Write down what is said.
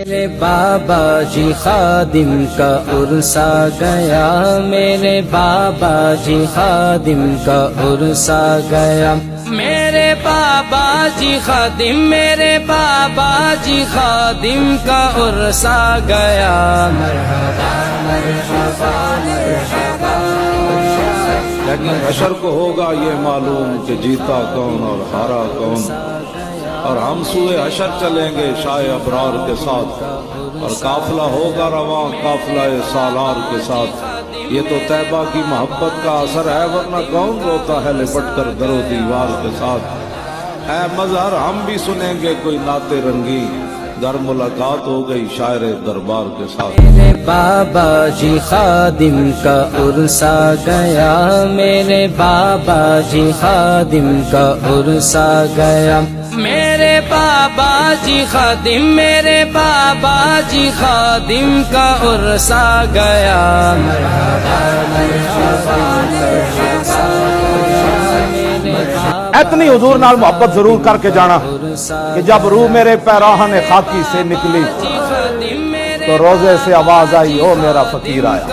میرے بابا جی خادم کا عرس آ گیا، میرے بابا جی خادم کا عرس آ گیا، میرے بابا جی خادم، میرے بابا جی خادم کا عرس آ گیا، مرحبا مرحبا مرحبا۔ لیکن حشر کو ہوگا یہ معلوم کہ جیتا کون اور ہارا کون، اور ہم سوئے حشر چلیں گے شاہ ابرار کے ساتھ، اور قافلہ ہوگا رواں قافلہ سالار کے ساتھ۔ یہ تو طیبہ کی محبت کا اثر ہے، ورنہ کون روتا ہے لپٹ کر در و دیوار کے ساتھ۔ اے مظہر ہم بھی سنیں گے کوئی نعت رنگی، گر ملاقات ہو گئی شاعر دربار کے ساتھ۔ میرے بابا جی خادم کا عرس آ گیا، میرے بابا جی خادم کا عرس آ گیا، میرے بابا جی خادم، میرے بابا جی خادم کا عرس آ گیا، مرحبا مرحبا مرحبا۔ اتنی حضور نال محبت ضرور کر کے جانا کہ جب روح میرے پیراہن خاکی سے نکلی تو روزے سے آواز آئی او میرا فقیر آیا۔